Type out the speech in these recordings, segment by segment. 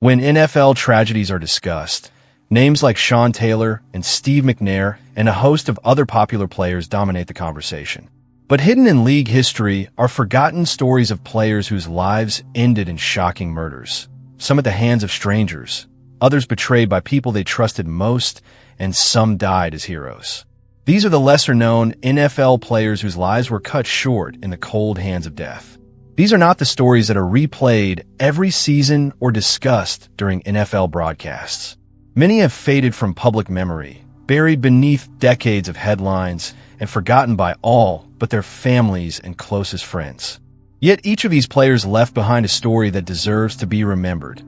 When NFL tragedies are discussed, names like Sean Taylor and Steve McNair and a host of other popular players dominate the conversation. But hidden in league history are forgotten stories of players whose lives ended in shocking murders, some at the hands of strangers, others betrayed by people they trusted most, and some died as heroes. These are the lesser-known NFL players whose lives were cut short in the cold hands of death. These are not the stories that are replayed every season or discussed during NFL broadcasts. Many have faded from public memory, buried beneath decades of headlines, and forgotten by all but their families and closest friends. Yet each of these players left behind a story that deserves to be remembered.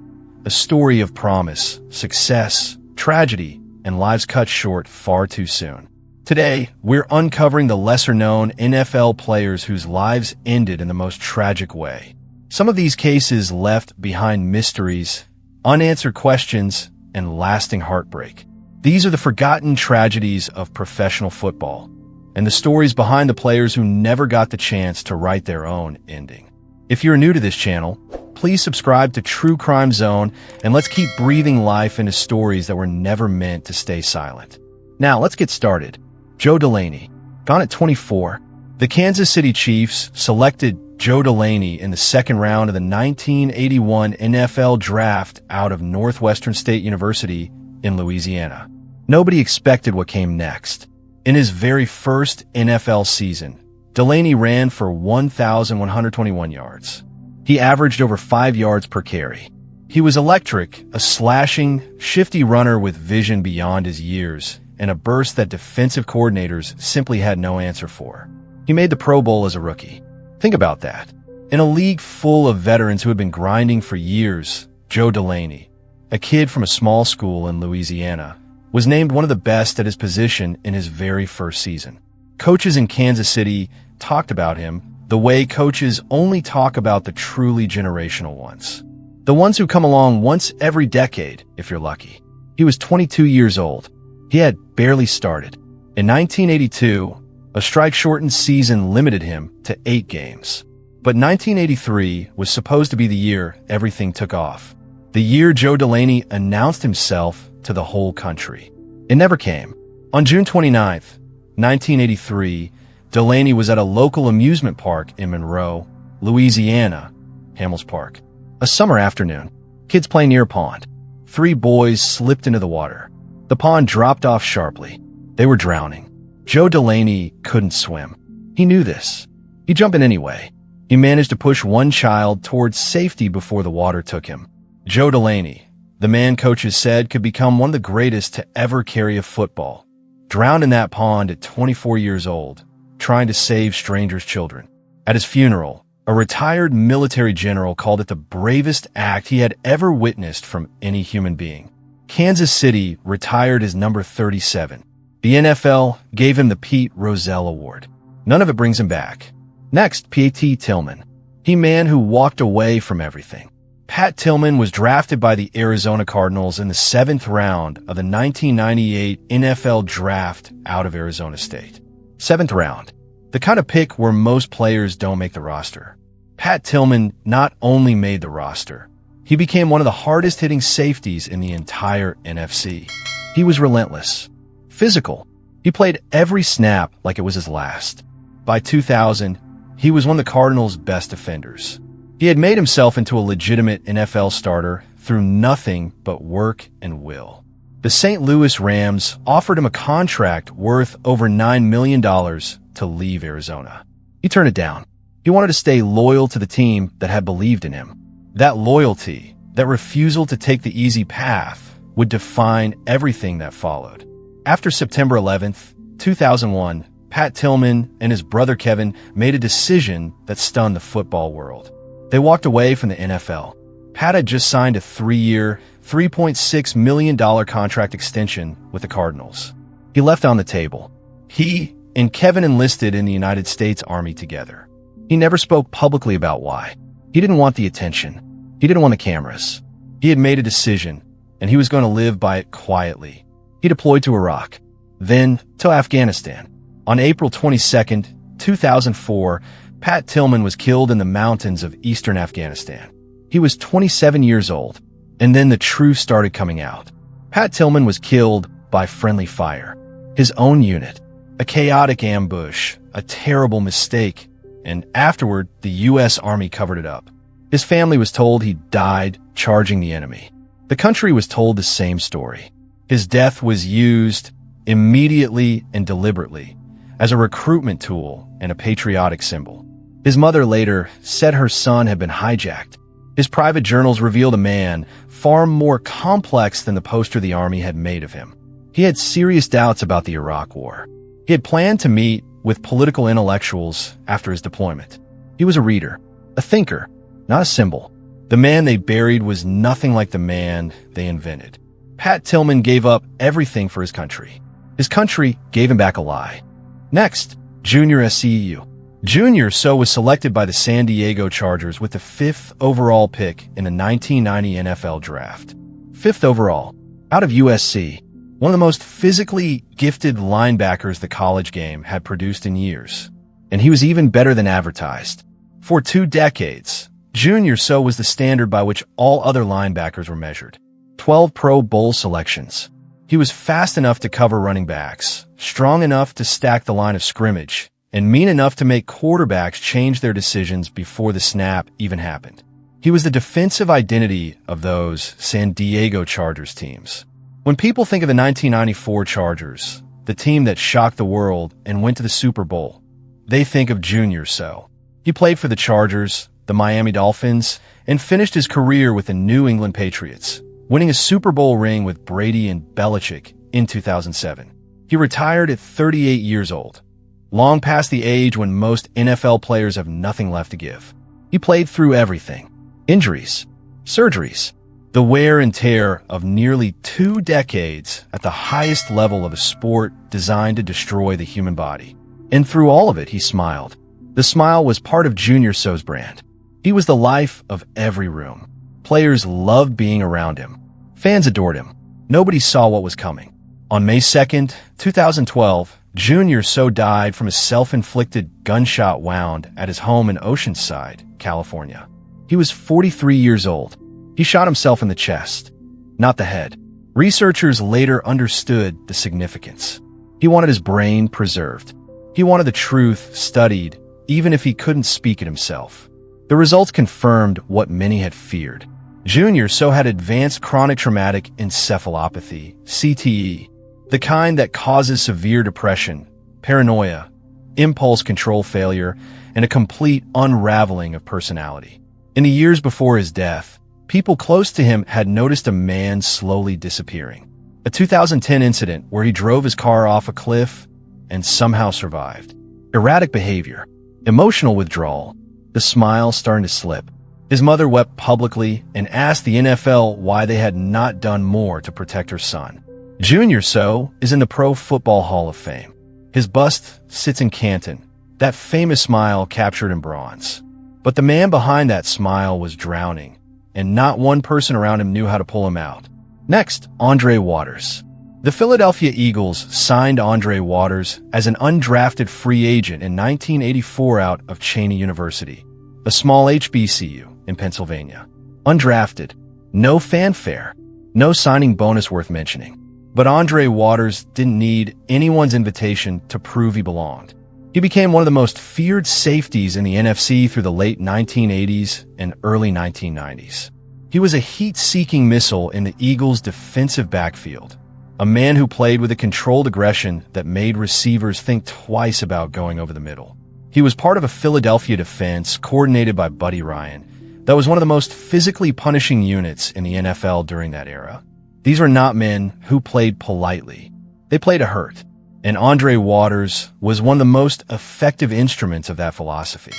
A story of promise, success, tragedy, and lives cut short far too soon. Today, we're uncovering the lesser-known NFL players whose lives ended in the most tragic way. Some of these cases left behind mysteries, unanswered questions, and lasting heartbreak. These are the forgotten tragedies of professional football, and the stories behind the players who never got the chance to write their own ending. If you're new to this channel, please subscribe to True Crime Zone, and let's keep breathing life into stories that were never meant to stay silent. Now, let's get started. Joe Delaney. Gone at 24, the Kansas City Chiefs selected Joe Delaney in the second round of the 1981 NFL Draft out of Northwestern State University in Louisiana. Nobody expected what came next. In his very first NFL season, Delaney ran for 1,121 yards. He averaged over 5 yards per carry. He was electric, a slashing, shifty runner with vision beyond his years, and a burst that defensive coordinators simply had no answer for. He made the Pro Bowl as a rookie. Think about that. In a league full of veterans who had been grinding for years, Joe Delaney, a kid from a small school in Louisiana, was named one of the best at his position in his very first season. Coaches in Kansas City talked about him the way coaches only talk about the truly generational ones. The ones who come along once every decade, if you're lucky. He was 22 years old. He had barely started. In 1982, a strike-shortened season limited him to 8 games. But 1983 was supposed to be the year everything took off. The year Joe Delaney announced himself to the whole country. It never came. On June 29th, 1983, Delaney was at a local amusement park in Monroe, Louisiana, Hamels Park. A summer afternoon, kids playing near a pond. 3 boys slipped into the water. The pond dropped off sharply. They were drowning. Joe Delaney couldn't swim. He knew this. He jumped in anyway. He managed to push one child towards safety before the water took him. Joe Delaney, the man coaches said could become one of the greatest to ever carry a football, drowned in that pond at 24 years old, trying to save strangers' children. At his funeral, a retired military general called it the bravest act he had ever witnessed from any human being. Kansas City retired his number 37. The NFL gave him the Pete Rozelle Award. None of it brings him back. Next, Pat Tillman. He man who walked away from everything. Pat Tillman was drafted by the Arizona Cardinals in the 7th round of the 1998 NFL Draft out of Arizona State. 7th round. The kind of pick where most players don't make the roster. Pat Tillman not only made the roster, he became one of the hardest-hitting safeties in the entire NFC. He was relentless. Physical. He played every snap like it was his last. By 2000, he was one of the Cardinals' best defenders. He had made himself into a legitimate NFL starter through nothing but work and will. The St. Louis Rams offered him a contract worth over $9 million to leave Arizona. He turned it down. He wanted to stay loyal to the team that had believed in him. That loyalty, that refusal to take the easy path, would define everything that followed. After September 11th, 2001, Pat Tillman and his brother Kevin made a decision that stunned the football world. They walked away from the NFL. Pat had just signed a 3-year, $3.6 million contract extension with the Cardinals. He left on the table. He and Kevin enlisted in the United States Army together. He never spoke publicly about why. He didn't want the attention. He didn't want the cameras. He had made a decision, and he was going to live by it quietly. He deployed to Iraq, then to Afghanistan. On April 22, 2004, Pat Tillman was killed in the mountains of eastern Afghanistan. He was 27 years old. And then the truth started coming out. Pat Tillman was killed by friendly fire. His own unit. A chaotic ambush, a terrible mistake, and afterward, the U.S. Army covered it up. His family was told he died charging the enemy. The country was told the same story. His death was used immediately and deliberately as a recruitment tool and a patriotic symbol. His mother later said her son had been hijacked. His private journals revealed a man far more complex than the poster the Army had made of him. He had serious doubts about the Iraq War. He had planned to meet with political intellectuals after his deployment. He was a reader, a thinker, not a symbol. The man they buried was nothing like the man they invented. Pat Tillman gave up everything for his country. His country gave him back a lie. Next, Junior Seau. Junior Seau was selected by the San Diego Chargers with the 5th overall pick in the 1990 NFL Draft. 5th overall, out of USC, one of the most physically gifted linebackers the college game had produced in years. And he was even better than advertised. For 2 decades, Junior Seau was the standard by which all other linebackers were measured. 12 Pro Bowl selections. He was fast enough to cover running backs, strong enough to stack the line of scrimmage, and mean enough to make quarterbacks change their decisions before the snap even happened. He was the defensive identity of those San Diego Chargers teams. When people think of the 1994 Chargers, the team that shocked the world and went to the Super Bowl, they think of Junior Seau. He played for the Chargers, the Miami Dolphins, and finished his career with the New England Patriots, winning a Super Bowl ring with Brady and Belichick in 2007. He retired at 38 years old, long past the age when most NFL players have nothing left to give. He played through everything. Injuries, surgeries, the wear and tear of nearly 2 decades at the highest level of a sport designed to destroy the human body. And through all of it, he smiled. The smile was part of Junior Seau's brand. He was the life of every room. Players loved being around him. Fans adored him. Nobody saw what was coming. On May 2nd, 2012, Junior Seau died from a self-inflicted gunshot wound at his home in Oceanside, California. He was 43 years old. He shot himself in the chest, not the head. Researchers later understood the significance. He wanted his brain preserved. He wanted the truth studied, even if he couldn't speak it himself. The results confirmed what many had feared. Junior Seau had advanced chronic traumatic encephalopathy, CTE, the kind that causes severe depression, paranoia, impulse control failure, and a complete unraveling of personality. In the years before his death, people close to him had noticed a man slowly disappearing. A 2010 incident where he drove his car off a cliff and somehow survived. Erratic behavior, emotional withdrawal, the smile starting to slip. His mother wept publicly and asked the NFL why they had not done more to protect her son. Junior Seau is in the Pro Football Hall of Fame. His bust sits in Canton, that famous smile captured in bronze. But the man behind that smile was drowning, and not one person around him knew how to pull him out. Next, Andre Waters. The Philadelphia Eagles signed Andre Waters as an undrafted free agent in 1984 out of Cheney University, a small HBCU in Pennsylvania. Undrafted, no fanfare, no signing bonus worth mentioning. But Andre Waters didn't need anyone's invitation to prove he belonged. He became one of the most feared safeties in the NFC through the late 1980s and early 1990s. He was a heat-seeking missile in the Eagles' defensive backfield, a man who played with a controlled aggression that made receivers think twice about going over the middle. He was part of a Philadelphia defense coordinated by Buddy Ryan that was one of the most physically punishing units in the NFL during that era. These were not men who played politely. They played to hurt. And Andre Waters was one of the most effective instruments of that philosophy.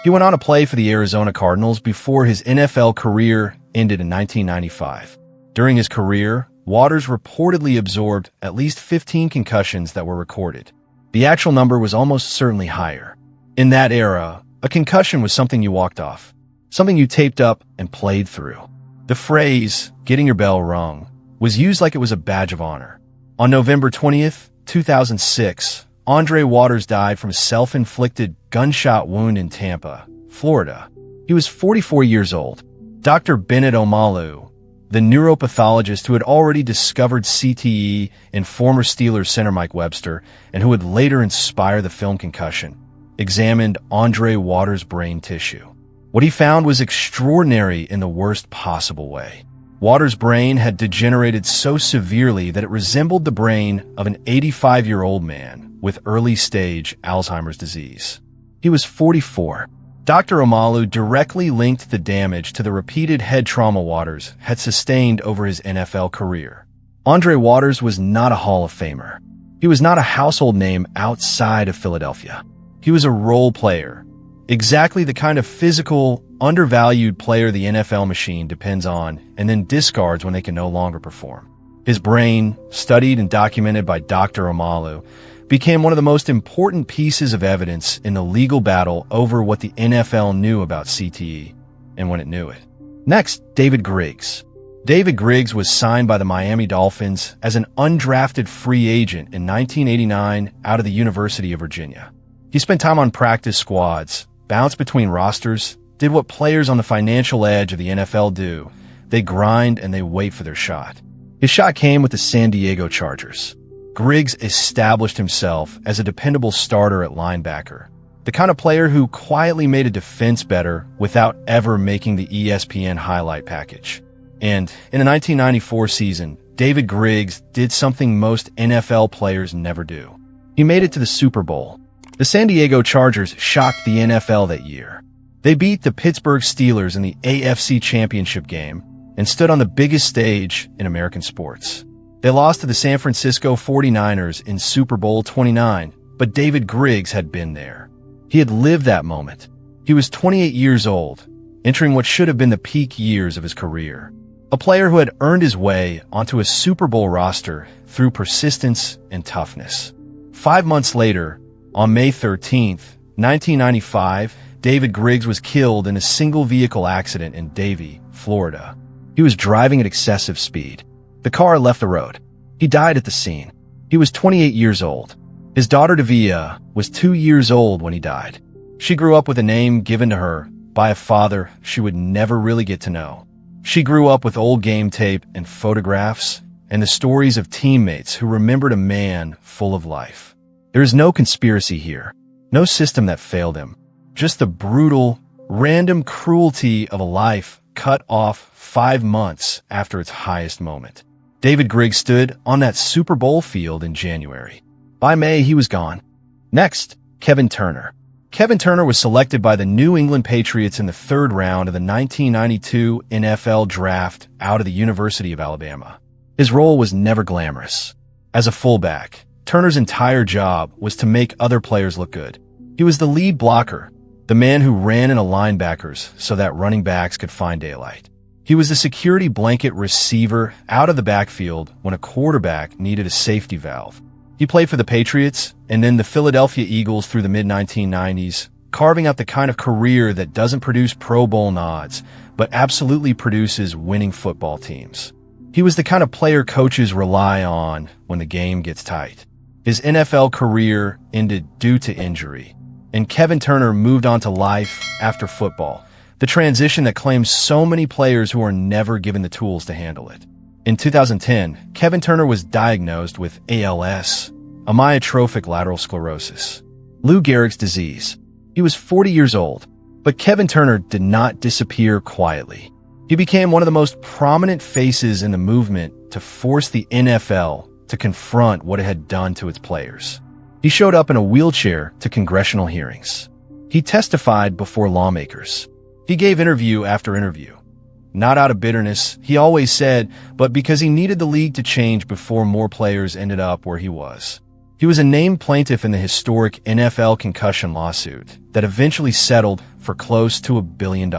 He went on to play for the Arizona Cardinals before his NFL career ended in 1995. During his career, Waters reportedly absorbed at least 15 concussions that were recorded. The actual number was almost certainly higher. In that era, a concussion was something you walked off, something you taped up and played through. The phrase, "getting your bell rung," was used like it was a badge of honor. On November 20th, 2006, Andre Waters died from a self-inflicted gunshot wound in Tampa, Florida. He was 44 years old. Dr. Bennett Omalu, the neuropathologist who had already discovered CTE in former Steelers center Mike Webster and who would later inspire the film Concussion, examined Andre Waters' brain tissue. What he found was extraordinary in the worst possible way. Waters' brain had degenerated so severely that it resembled the brain of an 85-year-old man with early-stage Alzheimer's disease. He was 44. Dr. Omalu directly linked the damage to the repeated head trauma Waters had sustained over his NFL career. Andre Waters was not a Hall of Famer. He was not a household name outside of Philadelphia. He was a role player, exactly the kind of physical, undervalued player the NFL machine depends on and then discards when they can no longer perform. His brain, studied and documented by Dr. Omalu, became one of the most important pieces of evidence in the legal battle over what the NFL knew about CTE and when it knew it. Next, David Griggs. David Griggs was signed by the Miami Dolphins as an undrafted free agent in 1989 out of the University of Virginia. He spent time on practice squads, bounced between rosters, did what players on the financial edge of the NFL do. They grind and they wait for their shot. His shot came with the San Diego Chargers. Griggs established himself as a dependable starter at linebacker, the kind of player who quietly made a defense better without ever making the ESPN highlight package. And in the 1994 season, David Griggs did something most NFL players never do. He made it to the Super Bowl. The San Diego Chargers shocked the NFL that year. They beat the Pittsburgh Steelers in the AFC Championship game and stood on the biggest stage in American sports. They lost to the San Francisco 49ers in Super Bowl 29, but David Griggs had been there. He had lived that moment. He was 28 years old, entering what should have been the peak years of his career. A player who had earned his way onto a Super Bowl roster through persistence and toughness. 5 months later, on May 13th, 1995, David Griggs was killed in a single-vehicle accident in Davie, Florida. He was driving at excessive speed. The car left the road. He died at the scene. He was 28 years old. His daughter Davia was 2 years old when he died. She grew up with a name given to her by a father she would never really get to know. She grew up with old game tape and photographs and the stories of teammates who remembered a man full of life. There is no conspiracy here, no system that failed him, just the brutal, random cruelty of a life cut off 5 months after its highest moment. David Griggs stood on that Super Bowl field in January. By May, he was gone. Next, Kevin Turner. Kevin Turner was selected by the New England Patriots in the 3rd round of the 1992 NFL Draft out of the University of Alabama. His role was never glamorous. As a fullback, Turner's entire job was to make other players look good. He was the lead blocker, the man who ran into linebackers so that running backs could find daylight. He was the security blanket receiver out of the backfield when a quarterback needed a safety valve. He played for the Patriots and then the Philadelphia Eagles through the mid-1990s, carving out the kind of career that doesn't produce Pro Bowl nods, but absolutely produces winning football teams. He was the kind of player coaches rely on when the game gets tight. His NFL career ended due to injury, and Kevin Turner moved on to life after football, the transition that claims so many players who are never given the tools to handle it. In 2010, Kevin Turner was diagnosed with ALS, amyotrophic lateral sclerosis, Lou Gehrig's disease. He was 40 years old, but Kevin Turner did not disappear quietly. He became one of the most prominent faces in the movement to force the NFL to confront what it had done to its players. He showed up in a wheelchair to congressional hearings. He testified before lawmakers. He gave interview after interview. Not out of bitterness, he always said, but because he needed the league to change before more players ended up where he was. He was a named plaintiff in the historic NFL concussion lawsuit that eventually settled for close to $1 billion.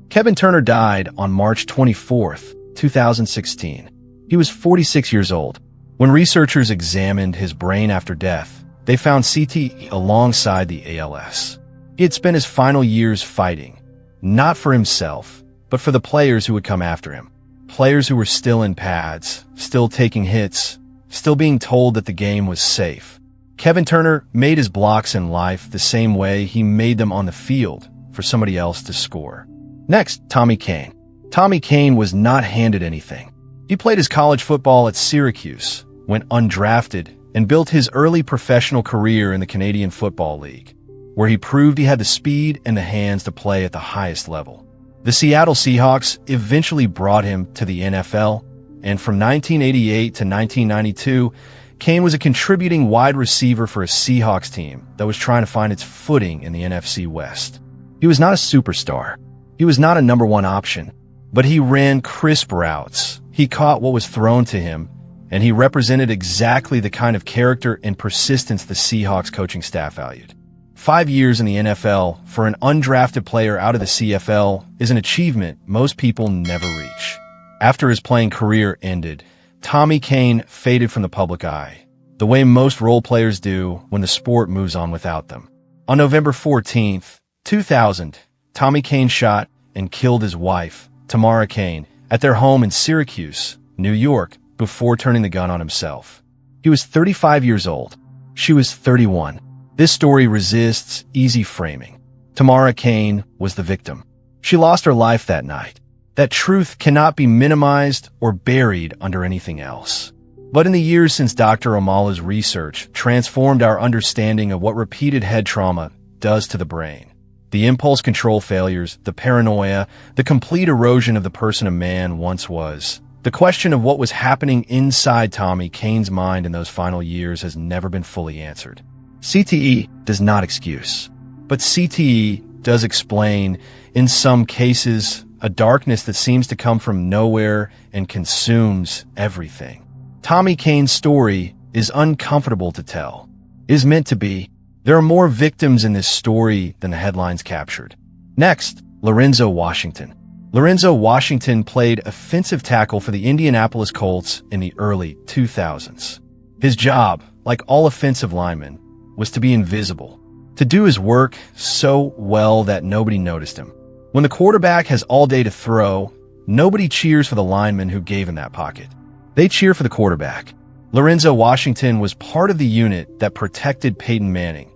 Kevin Turner died on March 24th, 2016. He was 46 years old. When researchers examined his brain after death, they found CTE alongside the ALS. He had spent his final years fighting, not for himself, but for the players who would come after him. Players who were still in pads, still taking hits, still being told that the game was safe. Kevin Turner made his blocks in life the same way he made them on the field for somebody else to score. Next, Tommy Kane. Tommy Kane was not handed anything. He played his college football at Syracuse, went undrafted, and built his early professional career in the Canadian Football League, where he proved he had the speed and the hands to play at the highest level. The Seattle Seahawks eventually brought him to the NFL, and from 1988 to 1992, Kane was a contributing wide receiver for a Seahawks team that was trying to find its footing in the NFC West. He was not a superstar. He was not a number one option, but he ran crisp routes. He caught what was thrown to him, and he represented exactly the kind of character and persistence the Seahawks coaching staff valued. 5 years in the NFL for an undrafted player out of the CFL is an achievement most people never reach. After his playing career ended, Tommy Kane faded from the public eye, the way most role players do when the sport moves on without them. On November 14, 2000, Tommy Kane shot and killed his wife, Tamara Kane, at their home in Syracuse, New York, before turning the gun on himself. He was 35 years old. She was 31. This story resists easy framing. Tamara Kane was the victim. She lost her life that night. That truth cannot be minimized or buried under anything else. But in the years since Dr. Omala's research transformed our understanding of what repeated head trauma does to the brain, the impulse control failures, the paranoia, the complete erosion of the person a man once was, the question of what was happening inside Tommy Kane's mind in those final years has never been fully answered. CTE does not excuse, but CTE does explain, in some cases, a darkness that seems to come from nowhere and consumes everything. Tommy Kane's story is uncomfortable to tell. It is meant to be. There are more victims in this story than the headlines captured. Next, Lorenzo Washington. Lorenzo Washington played offensive tackle for the Indianapolis Colts in the early 2000s. His job, like all offensive linemen, was to be invisible, to do his work so well that nobody noticed him. When the quarterback has all day to throw, nobody cheers for the lineman who gave him that pocket. They cheer for the quarterback. Lorenzo Washington was part of the unit that protected Peyton Manning,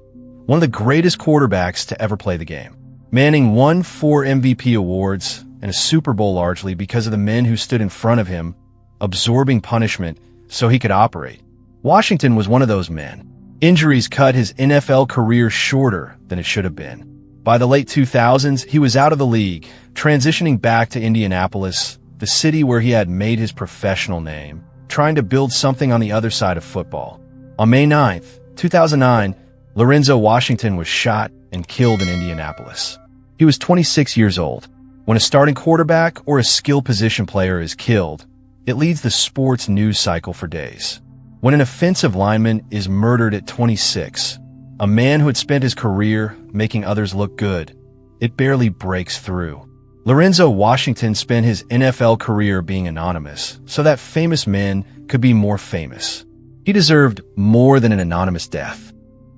one of the greatest quarterbacks to ever play the game. Manning won 4 MVP awards and a Super Bowl largely because of the men who stood in front of him, absorbing punishment so he could operate. Washington was one of those men. Injuries cut his NFL career shorter than it should have been. By the late 2000s, he was out of the league, transitioning back to Indianapolis, the city where he had made his professional name, trying to build something on the other side of football. On May 9th, 2009, Lorenzo Washington was shot and killed in Indianapolis. He was 26 years old. When a starting quarterback or a skill position player is killed, it leads the sports news cycle for days. When an offensive lineman is murdered at 26, a man who had spent his career making others look good, it barely breaks through. Lorenzo Washington spent his NFL career being anonymous so that famous men could be more famous. He deserved more than an anonymous death.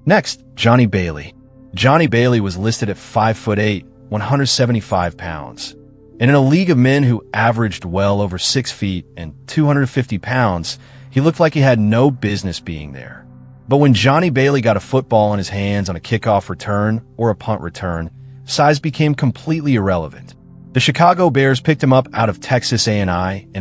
Next, Johnny Bailey. Johnny Bailey was listed at 5'8", 175 pounds. And in a league of men who averaged well over 6 feet and 250 pounds, he looked like he had no business being there. But when Johnny Bailey got a football in his hands on a kickoff return or a punt return, size became completely irrelevant. The Chicago Bears picked him up out of Texas A&I in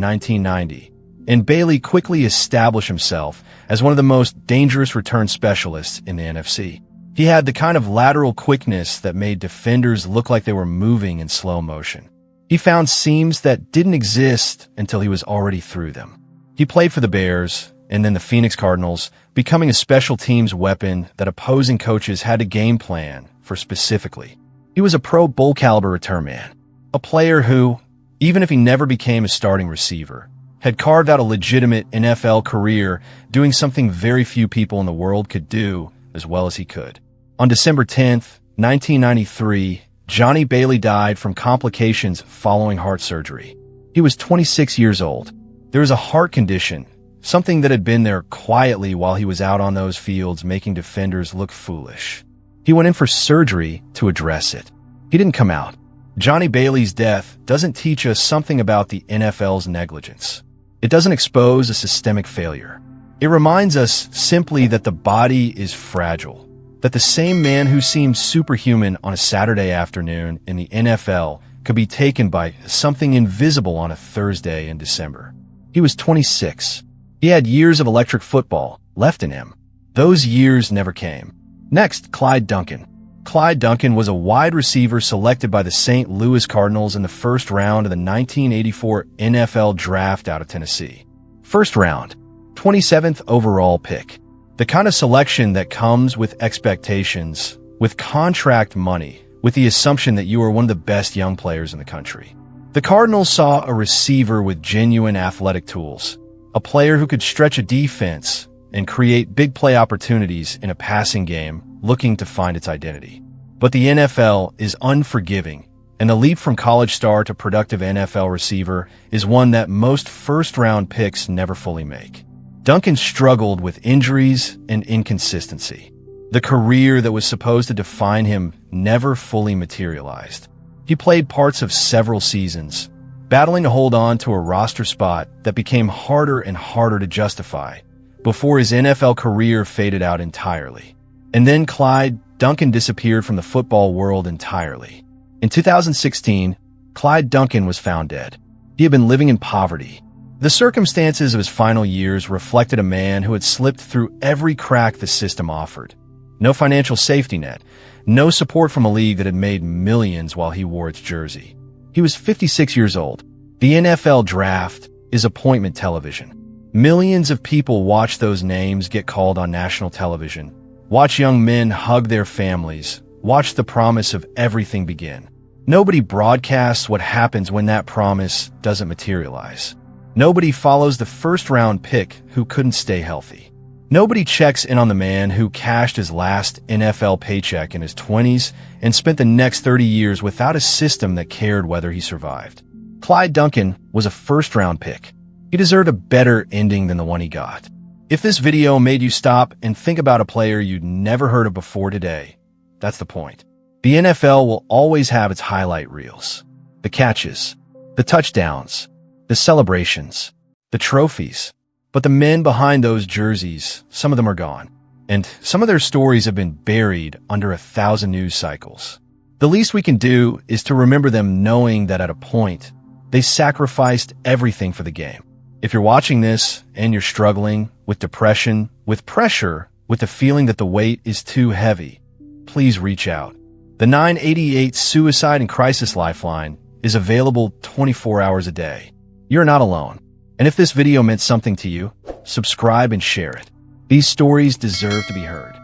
1990, and Bailey quickly established himself as one of the most dangerous return specialists in the NFC. He had the kind of lateral quickness that made defenders look like they were moving in slow motion. He found seams that didn't exist until he was already through them. He played for the Bears and then the Phoenix Cardinals, becoming a special teams weapon that opposing coaches had to game plan for specifically. He was a Pro Bowl caliber return man, a player who, even if he never became a starting receiver, had carved out a legitimate NFL career doing something very few people in the world could do as well as he could. On December 10th, 1993, Johnny Bailey died from complications following heart surgery. He was 26 years old. There was a heart condition, something that had been there quietly while he was out on those fields making defenders look foolish. He went in for surgery to address it. He didn't come out. Johnny Bailey's death doesn't teach us something about the NFL's negligence. It doesn't expose a systemic failure. It reminds us simply that the body is fragile, that the same man who seemed superhuman on a Saturday afternoon in the NFL could be taken by something invisible on a Thursday in December. He was 26. He had years of electric football left in him. Those years never came. Next, Clyde Duncan. Clyde Duncan was a wide receiver selected by the St. Louis Cardinals in the first round of the 1984 NFL Draft out of Tennessee. First round, 27th overall pick. The kind of selection that comes with expectations, with contract money, with the assumption that you are one of the best young players in the country. The Cardinals saw a receiver with genuine athletic tools, a player who could stretch a defense and create big play opportunities in a passing game looking to find its identity. But the NFL is unforgiving, and the leap from college star to productive NFL receiver is one that most first-round picks never fully make. Duncan struggled with injuries and inconsistency. The career that was supposed to define him never fully materialized. He played parts of several seasons, battling to hold on to a roster spot that became harder and harder to justify before his NFL career faded out entirely. And then Clyde Duncan disappeared from the football world entirely. In 2016, Clyde Duncan was found dead. He had been living in poverty. The circumstances of his final years reflected a man who had slipped through every crack the system offered. No financial safety net, no support from a league that had made millions while he wore its jersey. He was 56 years old. The NFL Draft is appointment television. Millions of people watch those names get called on national television, watch young men hug their families, watch the promise of everything begin. Nobody broadcasts what happens when that promise doesn't materialize. Nobody follows the first-round pick who couldn't stay healthy. Nobody checks in on the man who cashed his last NFL paycheck in his 20s and spent the next 30 years without a system that cared whether he survived. Clyde Duncan was a first-round pick. He deserved a better ending than the one he got. If this video made you stop and think about a player you'd never heard of before today, that's the point. The NFL will always have its highlight reels. The catches, the touchdowns, the celebrations, the trophies. But the men behind those jerseys, some of them are gone. And some of their stories have been buried under 1,000 news cycles. The least we can do is to remember them knowing that at a point, they sacrificed everything for the game. If you're watching this and you're struggling with depression, with pressure, with the feeling that the weight is too heavy, please reach out. The 988 Suicide and Crisis Lifeline is available 24 hours a day. You're not alone. And if this video meant something to you, subscribe and share it. These stories deserve to be heard.